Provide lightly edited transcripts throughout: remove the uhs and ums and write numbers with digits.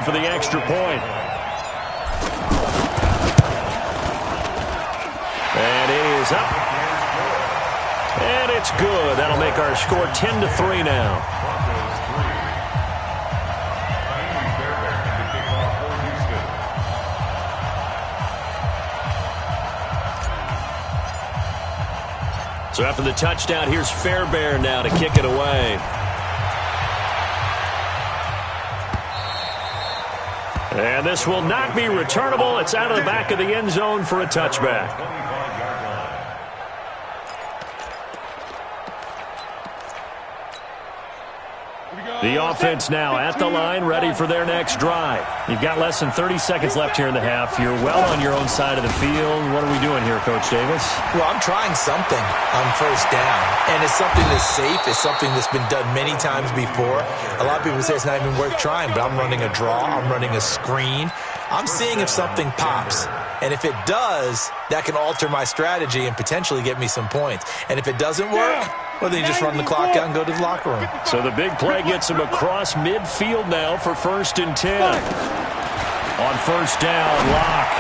for the extra point. And it is up. And it's good. That'll make our score 10-3 now. So after the touchdown, here's Fairbairn now to kick it away. And this will not be returnable. It's out of the back of the end zone for a touchback. The offense now at the line, ready for their next drive. You've got less than 30 seconds left here in the half. You're well on your own side of the field. What are we doing here, Coach Davis? Well, I'm trying something on first down, and it's something that's safe. It's something that's been done many times before. A lot of people say it's not even worth trying, but I'm running a draw. I'm running a screen. I'm seeing if something pops. And if it does, that can alter my strategy and potentially get me some points. And if it doesn't work, well, then you just run the clock out and go to the locker room. So the big play gets him across midfield now for 1st and 10. On first down, Locke.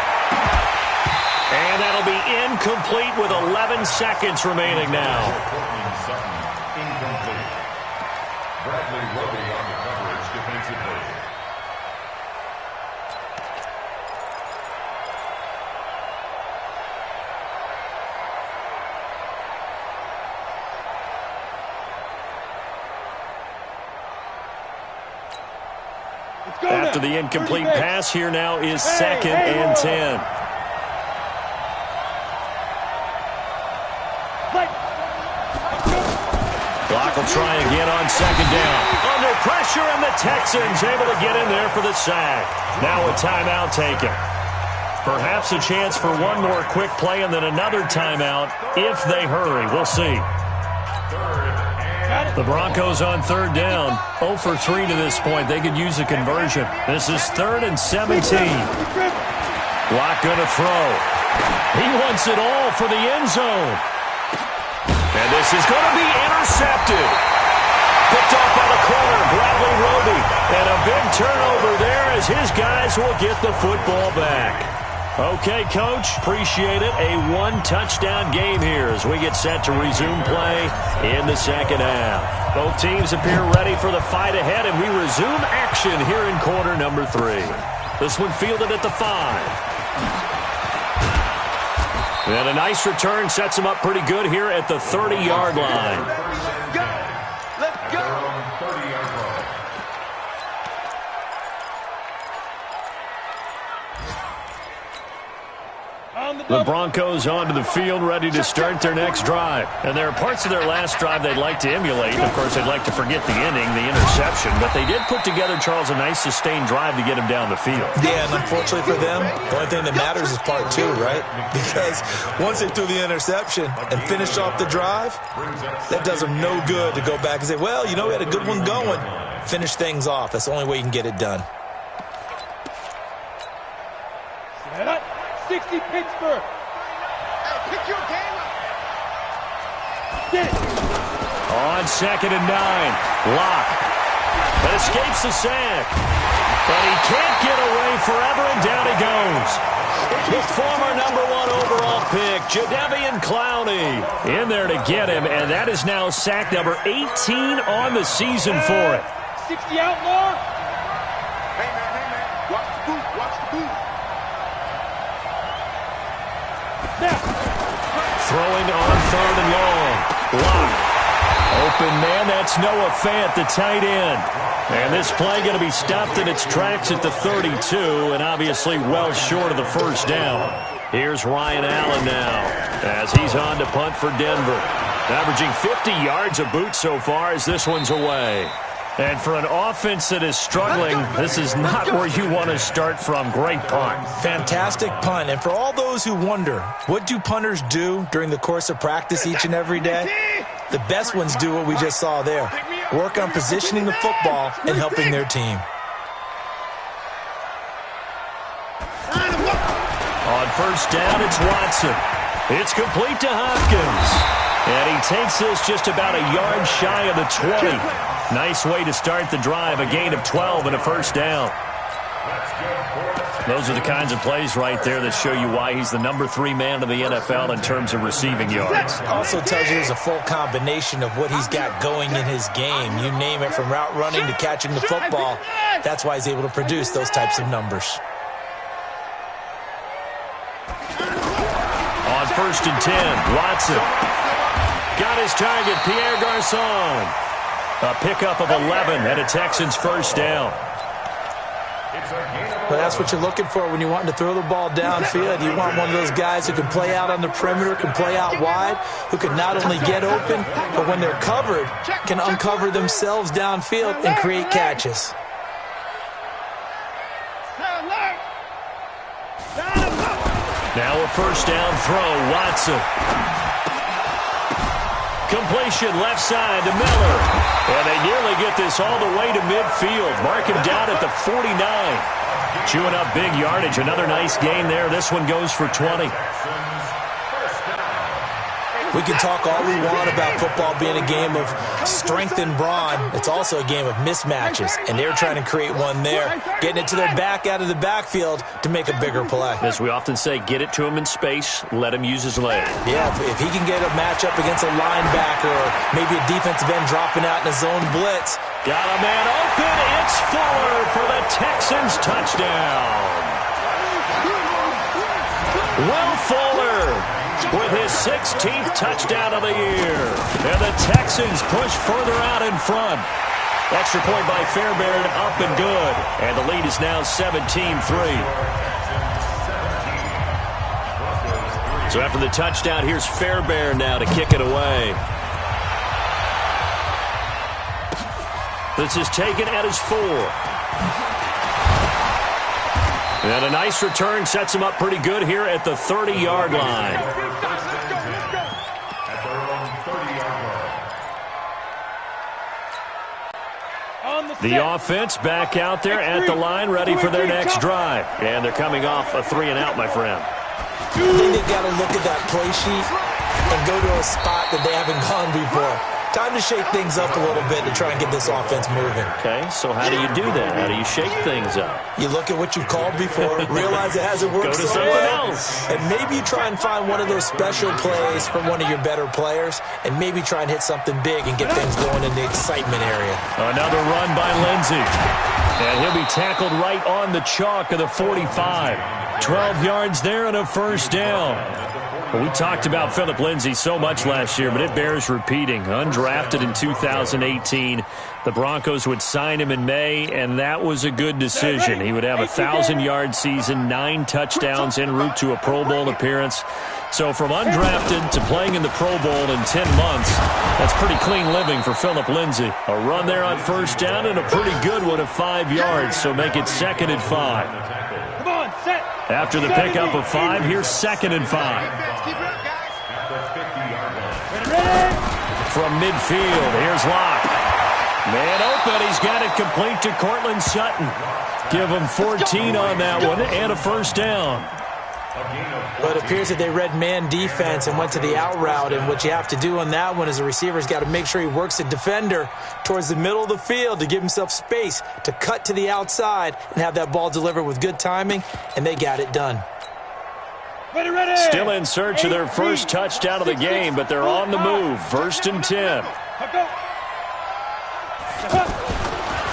And that'll be incomplete with 11 seconds remaining now. Incomplete. Bradley Roby on the coverage defensively. After the incomplete pass, here now is 2nd and 10. Clock will try again on 2nd down. Under pressure, and the Texans able to get in there for the sack. Now a timeout taken. Perhaps a chance for one more quick play and then another timeout if they hurry. We'll see. The Broncos on 3rd down. 0 for 3 to this point. They could use a conversion. This is 3rd and 17. Locke going to throw. He wants it all for the end zone. And this is going to be intercepted. Picked off by the corner, Bradley Roby. And a big turnover there as his guys will get the football back. Okay, Coach, appreciate it. A one-touchdown game here as we get set to resume play in the second half. Both teams appear ready for the fight ahead, and we resume action here in quarter number 3. This one fielded at the 5. And a nice return sets him up pretty good here at the 30-yard line. Let's go. 30-yard line. The Broncos onto the field, ready to start their next drive. And there are parts of their last drive they'd like to emulate. Of course, they'd like to forget the inning, the interception. But they did put together, Charles, a nice sustained drive to get him down the field. Yeah, and unfortunately for them, the only thing that matters is part 2, right? Because once they threw the interception and finished off the drive, that does them no good to go back and say, well, you know, we had a good one going. Finish things off. That's the only way you can get it done. 60 Pittsburgh. Hey, pick your game up. On 2nd and 9, Locke. That escapes the sack. But he can't get away forever, and down he goes. The former #1 overall pick, Jadeveon Clowney, in there to get him, and that is now sack number 18 on the season for it. 60 outlaw. Hey, man. Watch the boot. Watch the boot. Throwing on 3rd and long. Locke. Open man, that's Noah Fant, the tight end. And this play going to be stopped in its tracks at the 32, and obviously well short of the first down. Here's Ryan Allen now as he's on to punt for Denver. Averaging 50 yards a boot so far as this one's away. And for an offense that is struggling, this is not where you want to start from. Great punt. Fantastic punt. And for all those who wonder, what do punters do during the course of practice each and every day? The best ones do what we just saw there. Work on positioning the football and helping their team. On first down, it's Watson. It's complete to Hopkins. And he takes this just about a yard shy of the 20. Nice way to start the drive, a gain of 12 and a first down. Those are the kinds of plays right there that show you why he's the number 3 man of the NFL in terms of receiving yards. Also tells you there's a full combination of what he's got going in his game. You name it, from route running to catching the football. That's why he's able to produce those types of numbers. On 1st and 10, Watson got his target, Pierre Garçon. A pickup of 11 and a Texans first down. Well, that's what you're looking for when you're wanting to throw the ball downfield. You want one of those guys who can play out on the perimeter, can play out wide, who can not only get open, but when they're covered, can uncover themselves downfield and create catches. Now a first down throw, Watson. Completion left side to Miller. And they nearly get this all the way to midfield. Mark him down at the 49. Chewing up big yardage. Another nice gain there. This one goes for 20. We can talk all we want about football being a game of strength and brawn. It's also a game of mismatches, and they're trying to create one there, getting it to their back out of the backfield to make a bigger play. As we often say, get it to him in space, let him use his leg. Yeah, if he can get a matchup against a linebacker or maybe a defensive end dropping out in a zone blitz. Got a man open. It's Fuller for the Texans touchdown. Will Fuller with his 16th touchdown of the year. And the Texans push further out in front. Extra point by Fairbairn, up and good. And the lead is now 17-3. So after the touchdown, here's Fairbairn now to kick it away. This is taken at his 4. And a nice return sets him up pretty good here at the 30-yard line. The offense back out there at the line, ready for their next drive. And they're coming off a 3-and-out, my friend. I think they've got to look at that play sheet and go to a spot that they haven't gone before. Time to shake things up a little bit to try and get this offense moving. Okay, so how do you do that? How do you shake things up? You look at what you've called before, realize it hasn't worked Go to so something well, else. and maybe you try and find one of those special plays from one of your better players, and maybe try and hit something big and get things going in the excitement area. Another run by Lindsey. And he'll be tackled right on the chalk of the 45. 12 yards there and a first down. Well, we talked about Phillip Lindsay so much last year, but it bears repeating. Undrafted in 2018. The Broncos would sign him in May, and that was a good decision. He would have a 1,000-yard season, 9 touchdowns, en route to a Pro Bowl appearance. So from undrafted to playing in the Pro Bowl in 10 months, that's pretty clean living for Phillip Lindsay. A run there on first down and a pretty good one of 5 yards, so make it 2nd and 5. After the pickup of 5, here's 2nd and 5. From midfield, here's Locke. Man open, he's got it complete to Cortland Sutton. Give him 14 on that one and a first down. But it appears that they read man defense and went to the out route, and what you have to do on that one is the receiver's got to make sure he works the defender towards the middle of the field to give himself space to cut to the outside and have that ball delivered with good timing, and they got it done. Still in search of their first touchdown of the game, but they're on the move. 1st and 10.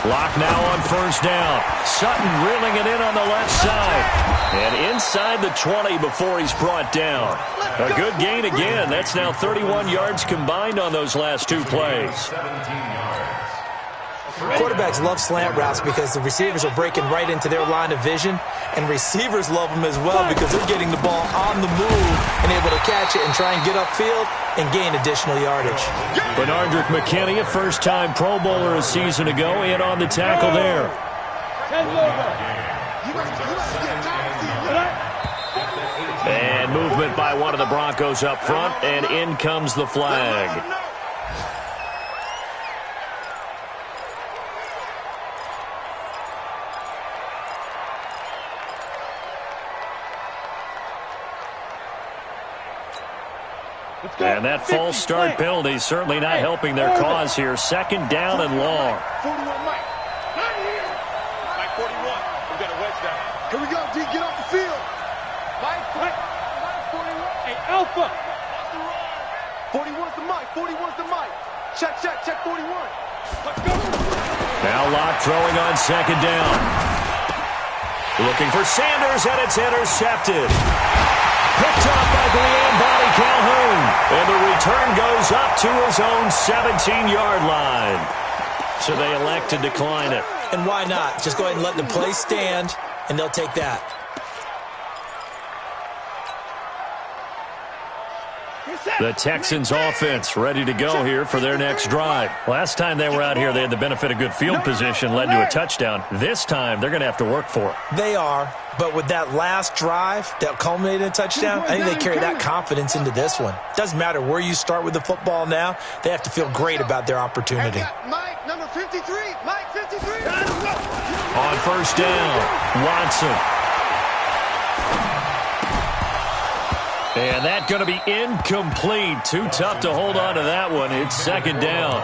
Lock now on first down. Sutton reeling it in on the left side. And inside the 20 before he's brought down. A good gain again. That's now 31 yards combined on those last 2 plays. Quarterbacks love slant routes because the receivers are breaking right into their line of vision, and receivers love them as well because they're getting the ball on the move and able to catch it and try and get upfield and gain additional yardage. Benardrick McKinney, a first-time Pro Bowler a season ago, in on the tackle there. And movement by one of the Broncos up front, and in comes the flag. And that false start penalty certainly not helping their cause here. 2nd down and long. We got to wedge that. Here we go, D. Get off the field. Mike 41. Hey, Alpha. 41's the mic. 41's the mic. Check 41. Let's go. Now Locke throwing on second down. Looking for Sanders, and it's intercepted. Picked up by Brian Body Calhoun. And the return goes up to his own 17-yard line. So they elect to decline it. And why not? Just go ahead and let the play stand, and they'll take that. The Texans offense ready to go here for their next drive. Last time they were out here, they had the benefit of good field position, led to a touchdown. This time, they're going to have to work for it. They are, but with that last drive that culminated in a touchdown, I think they carry that confidence into this one. Doesn't matter where you start with the football now, they have to feel great about their opportunity. Mike, number 53. Mike, 53. On first down, Watson. And that's going to be incomplete. Too tough to hold on to that one. It's second down.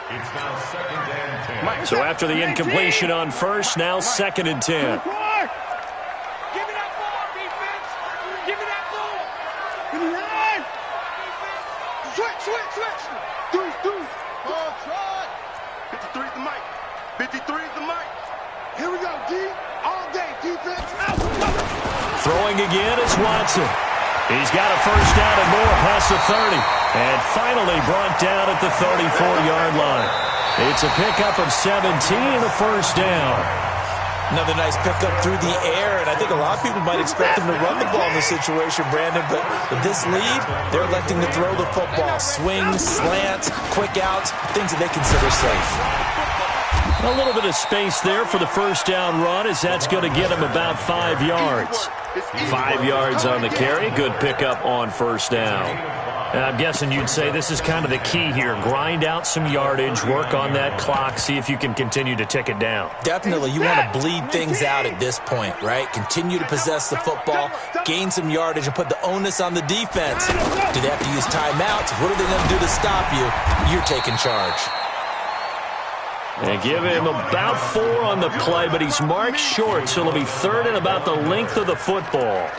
It's now second and 10. So after the incompletion on first, now second and 10. Give me that ball, defense. Give me that ball. Give me that. Switch. Deuce. Oh, try. 53's the mic. 53's the mic. Here we go, D. All day, defense. Out. Throwing again is Watson. He's got a first down and more past the 30. And finally brought down at the 34-yard line. It's a pickup of 17 and a first down. Another nice pickup through the air, and I think a lot of people might expect them to run the ball in this situation, Brandon, but with this lead, they're electing to throw the football. Swings, slants, quick outs, things that they consider safe. A little bit of space there for the first down run, as that's going to get him about 5 yards. 5 yards on the carry. Good pickup on first down. And I'm guessing you'd say this is kind of the key here. Grind out some yardage, work on that clock, see if you can continue to tick it down. Definitely. You want to bleed things out at this point, right? Continue to possess the football, gain some yardage, and put the onus on the defense. Do they have to use timeouts? What are they going to do to stop you? You're taking charge. They give him about 4 on the play, but he's marked short, so it'll be third and about the length of the football.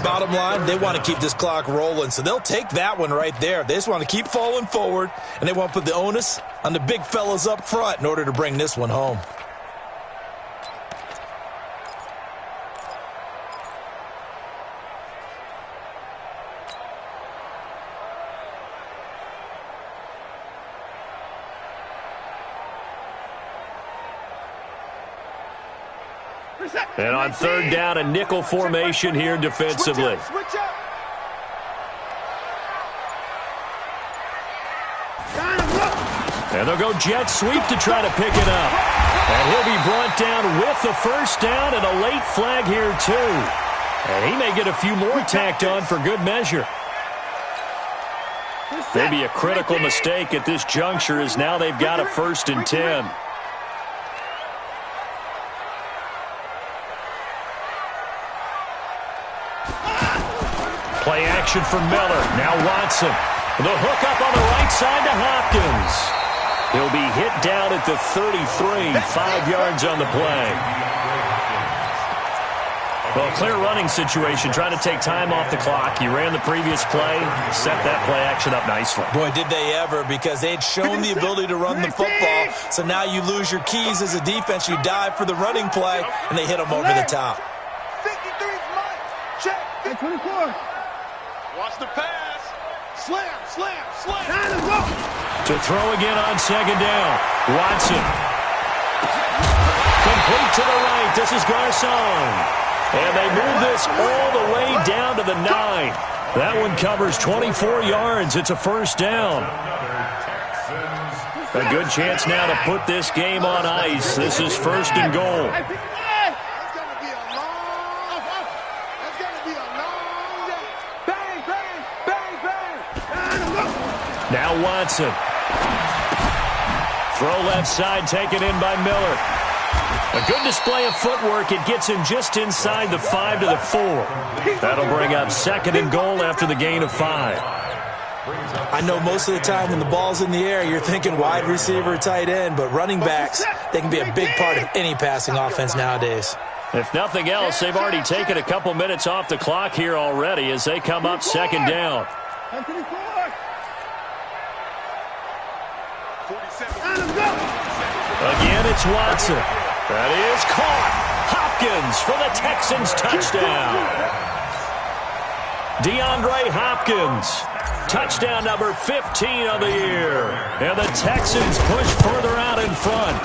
Bottom line, they want to keep this clock rolling, so they'll take that one right there. They just want to keep falling forward, and they want to put the onus on the big fellas up front in order to bring this one home. And on third down, a nickel formation here defensively. Switch up. And they'll go jet sweep to try to pick it up. And he'll be brought down with the first down and a late flag here, too. And he may get a few more tacked on for good measure. Maybe a critical mistake at this juncture, as now they've got a first and 10. Play action for Miller. Now Watson. The hook up on the right side to Hopkins. He'll be hit down at the 33. 5 yards on the play. Well, clear running situation. Trying to take time off the clock. He ran the previous play. Set that play action up nicely. Boy, did they ever, because they had shown the ability to run the football. So now you lose your keys as a defense. You dive for the running play, and they hit them over the top. 53's Mike. Check. 24. Watch the pass. Slam. To throw again on second down. Watson. Complete to the right. This is Garcon. And they move this all the way down to the 9. That one covers 24 yards. It's a first down. A good chance now to put this game on ice. This is first and goal. Now Watson. Throw left side, taken in by Miller. A good display of footwork. It gets him just inside the 5 to the 4. That'll bring up second and goal after the gain of 5. I know most of the time when the ball's in the air, you're thinking wide receiver, tight end, but running backs, they can be a big part of any passing offense nowadays. If nothing else, they've already taken a couple minutes off the clock here already as they come up second down. Again, it's Watson. That is caught. Hopkins for the Texans touchdown. DeAndre Hopkins. Touchdown number 15 of the year. And the Texans push further out in front.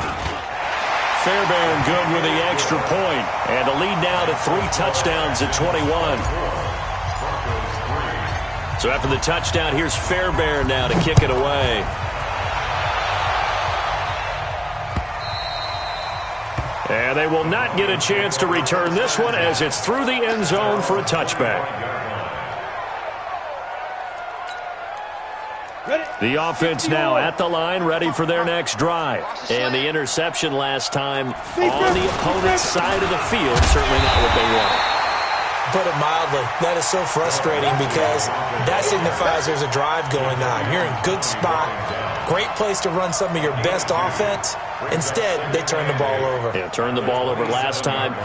Fairbairn good with the extra point. And a lead now to 3 touchdowns at 21. So after the touchdown, here's Fairbairn now to kick it away. And they will not get a chance to return this one as it's through the end zone for a touchback. The offense now at the line, ready for their next drive. And the interception last time on the opponent's side of the field, certainly not what they wanted. Put it mildly, that is so frustrating because that signifies there's a drive going on. You're in a good spot, great place to run some of your best offense. Instead, they turn the ball over. Yeah, turned the ball over last time.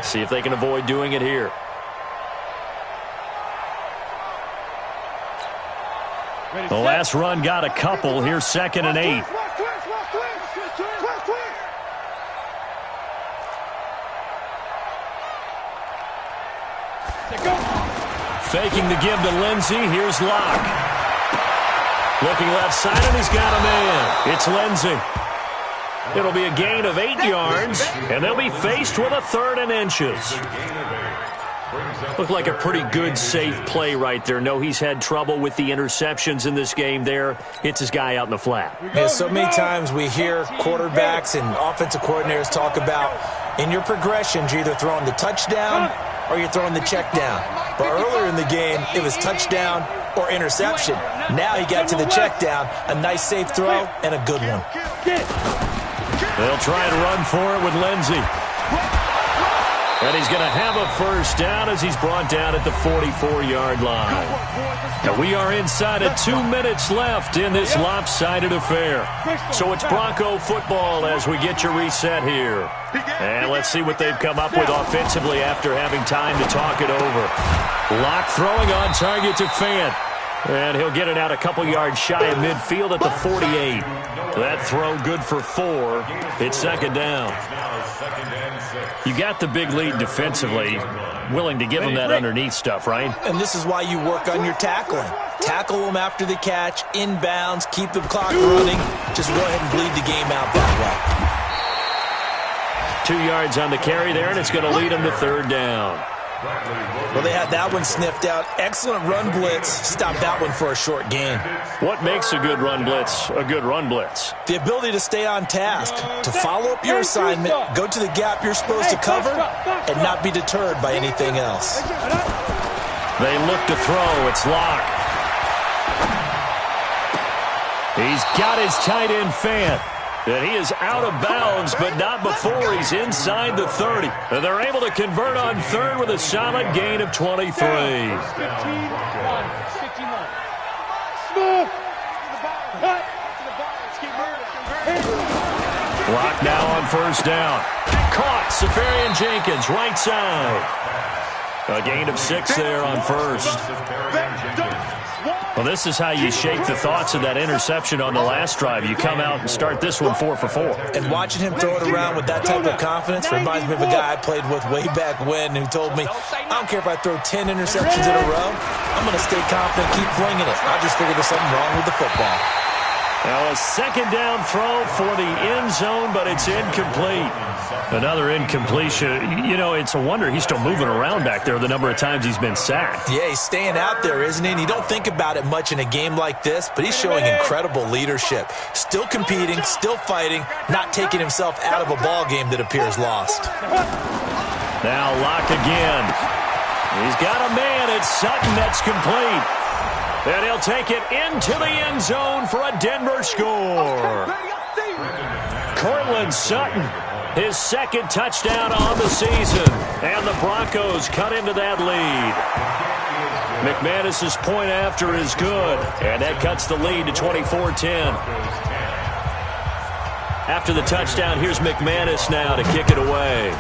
See if they can avoid doing it here. The last run got a couple. Here's 2nd and 8. Faking the give to Lindsey. Here's Locke. Looking left side, and he's got a man. It's Lindsey. It'll be a gain of 8 yards, and they'll be faced with a 3rd and inches. Looked like a pretty good, safe play right there. No, he's had trouble with the interceptions in this game there. Hits his guy out in the flat. Yeah, so many times we hear quarterbacks and offensive coordinators talk about in your progressions, you're either throwing the touchdown or you're throwing the check down. But earlier in the game, it was touchdown or interception. Now he got to the check down, a nice safe throw, and a good one. They'll try and run for it with Lindsey. And he's going to have a first down as he's brought down at the 44-yard line. Now we are inside of 2 minutes left in this lopsided affair. So it's Bronco football as we get you reset here. And let's see what they've come up with offensively after having time to talk it over. Locke throwing on target to Fant. And he'll get it out a couple yards shy of midfield at the 48. That throw good for 4. It's 2nd down. You got the big lead defensively. Willing to give them that underneath stuff, right? And this is why you work on your tackling. Tackle them after the catch, inbounds, keep the clock running. Just go ahead and bleed the game out that way. 2 yards on the carry there, and it's going to lead them to 3rd down. Well, they had that one sniffed out. Excellent run blitz. Stopped that one for a short gain. What makes a good run blitz a good run blitz? The ability to stay on task, to follow up your assignment, go to the gap you're supposed to cover, and not be deterred by anything else. They look to throw. It's Locke. He's got his tight end Fant. And he is out of bounds, but not before he's inside the 30. And they're able to convert on 3rd with a solid gain of 23. Lock now on 1st down. Caught. Safarian Jenkins, right side. A gain of 6 there on 1st. Well, this is how you shake the thoughts of that interception on the last drive. You come out and start this one 4 for 4. And watching him throw it around with that type of confidence reminds me of a guy I played with way back when who told me, I don't care if I throw 10 interceptions in a row. I'm going to stay confident, keep flinging it. I just figured there's something wrong with the football. Now a 2nd down throw for the end zone, but it's incomplete. Another incompletion. You know, it's a wonder he's still moving around back there the number of times he's been sacked. Yeah, he's staying out there, isn't he? And you don't think about it much in a game like this, but he's showing incredible leadership. Still competing, still fighting, not taking himself out of a ball game that appears lost. Now Locke again. He's got a man. It's Sutton. That's complete. And he'll take it into the end zone for a Denver score. Cortland Sutton, his 2nd touchdown on the season. And the Broncos cut into that lead. McManus's point after is good, and that cuts the lead to 24-10. After the touchdown, here's McManus now to kick it away.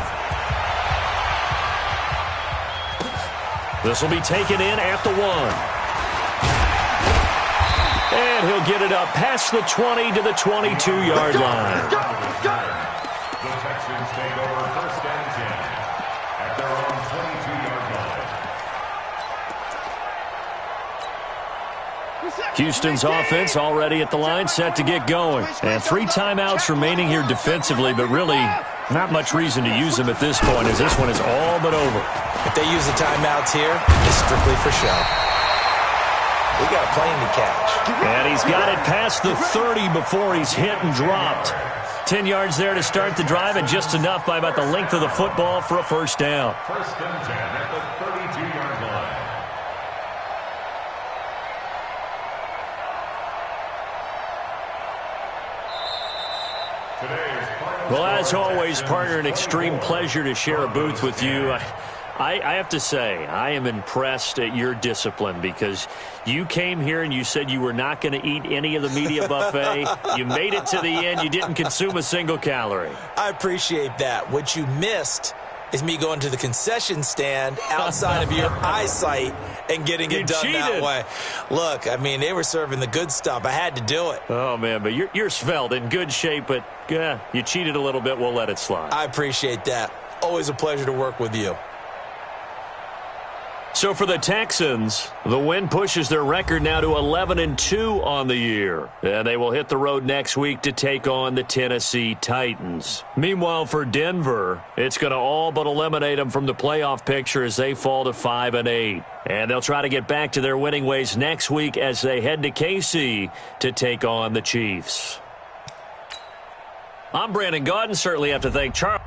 This will be taken in at the 1. And he'll get it up past the 20 to the 22-yard line. The Texans take over 1st and 10 at their own 22-yard line. Houston's offense already at the line, set to get going. And 3 timeouts remaining here defensively, but really not much reason to use them at this point, as this one is all but over. If they use the timeouts here, it's strictly for show. We got a plane to catch. And he's got it past the 30 before he's hit and dropped. 10 yards there to start the drive, and just enough by about the length of the football for a first down. 1st and 10 at the 32-yard line. Well, as always, partner, an extreme pleasure to share a booth with you. I have to say, I am impressed at your discipline, because you came here and you said you were not going to eat any of the media buffet. You made it to the end. You didn't consume a single calorie. I appreciate that. What you missed is me going to the concession stand outside of your eyesight and getting it done that way. Look, I mean, they were serving the good stuff. I had to do it. Oh, man, but you're svelte, in good shape, but you cheated a little bit. We'll let it slide. I appreciate that. Always a pleasure to work with you. So for the Texans, the win pushes their record now to 11-2 on the year. And they will hit the road next week to take on the Tennessee Titans. Meanwhile, for Denver, it's going to all but eliminate them from the playoff picture as they fall to 5-8. And they'll try to get back to their winning ways next week as they head to KC to take on the Chiefs. I'm Brandon Gaudin. Certainly have to thank Charles.